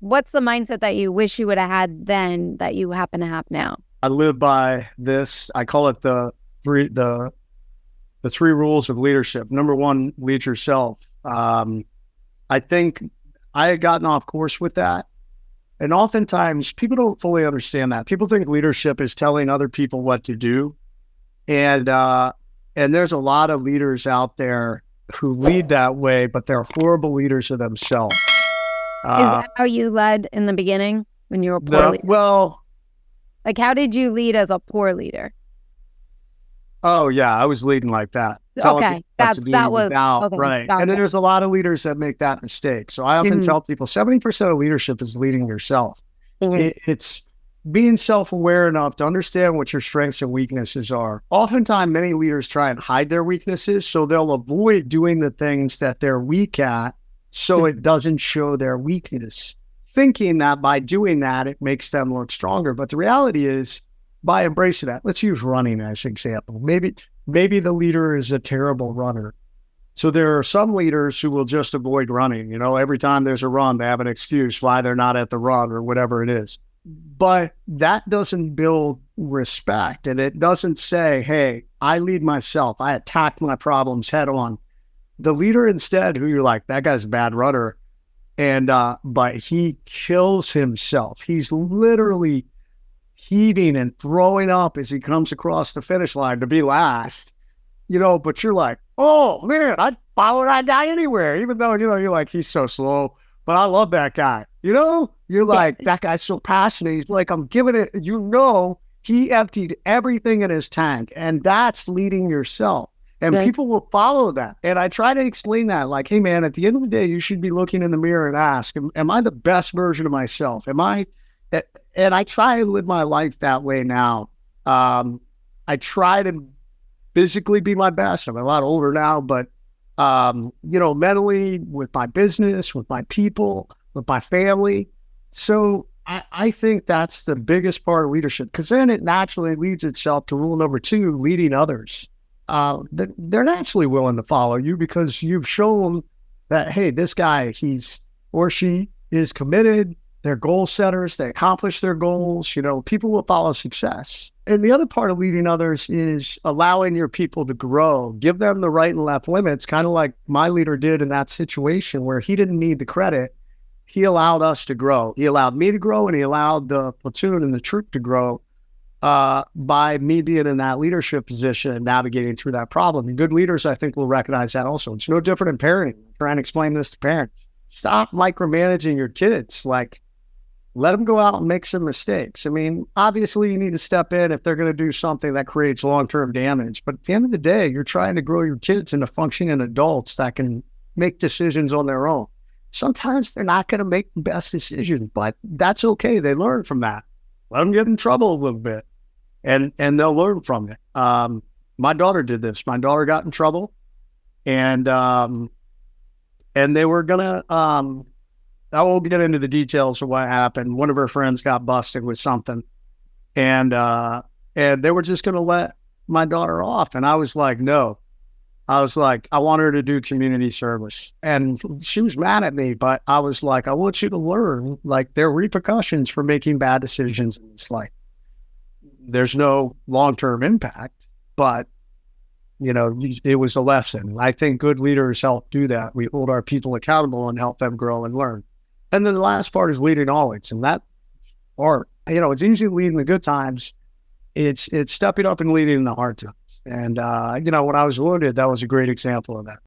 what's the mindset that you wish you would have had then that you happen to have now? I live by this. I call it the three rules of leadership. Number one, lead yourself. I think I had gotten off course with that. And oftentimes people don't fully understand that. People think leadership is telling other people what to do. And there's a lot of leaders out there who lead that way, but they're horrible leaders of themselves. Is that how you led in the beginning when you were a poor leader? Well, like, how did you lead as a poor leader? oh yeah, I was leading like that. Okay, that was okay, right. gotcha. And then there's a lot of leaders that make that mistake. So I often tell people 70% of leadership is leading yourself. It's being self-aware enough to understand what your strengths and weaknesses are. Oftentimes, many leaders try and hide their weaknesses, so they'll avoid doing the things that they're weak at, so it doesn't show their weakness, thinking that by doing that, it makes them look stronger. But the reality is, by embracing that, let's use running as an example. Maybe the leader is a terrible runner. So there are some leaders who will just avoid running. You know, every time there's a run, they have an excuse why they're not at the run or whatever it is. But that doesn't build respect. And it doesn't say, hey, I lead myself. I attack my problems head on. The leader instead, who you're like, that guy's a bad runner. But he kills himself. He's literally heaving and throwing up as he comes across the finish line to be last, but you're like, oh man, I'd follow that guy anywhere, even though, you're like, he's so slow, but I love that guy. You're like, that guy's so passionate. He's like, I'm giving it, he emptied everything in his tank, and that's leading yourself. And people will follow that. And I try to explain that, like, hey man, at the end of the day, you should be looking in the mirror and ask, am I the best version of myself? And I try to live my life that way now. I try to physically be my best. I'm a lot older now, but, mentally, with my business, with my people, with my family. So I think that's the biggest part of leadership, because then it naturally leads itself to rule number 2, leading others. They're naturally willing to follow you because you've shown that, hey, this guy, he's or she is committed. They're goal setters. They accomplish their goals. People will follow success. And the other part of leading others is allowing your people to grow. Give them the right and left limits, kind of like my leader did in that situation where he didn't need the credit. He allowed us to grow. He allowed me to grow, and he allowed the platoon and the troop to grow by me being in that leadership position and navigating through that problem. And good leaders, I think, will recognize that also. It's no different in parenting. I'm trying to explain this to parents. Stop micromanaging your kids. Like, let them go out and make some mistakes. I mean, obviously you need to step in if they're going to do something that creates long-term damage. But at the end of the day, you're trying to grow your kids into functioning adults that can make decisions on their own. Sometimes they're not going to make the best decisions, but that's okay. They learn from that. Let them get in trouble a little bit, and they'll learn from it. My daughter did this. My daughter got in trouble, and they were going to, I won't get into the details of what happened. One of her friends got busted with something, and they were just going to let my daughter off. And I was like, no. I was like, I want her to do community service. And she was mad at me, but I was like, I want you to learn, like, there are repercussions for making bad decisions in this life. There's no long-term impact, but it was a lesson. I think good leaders help do that. We hold our people accountable and help them grow and learn. And then the last part is leading always. And that part, it's easy to lead in the good times. It's stepping up and leading in the hard times. And, when I was wounded, that was a great example of that.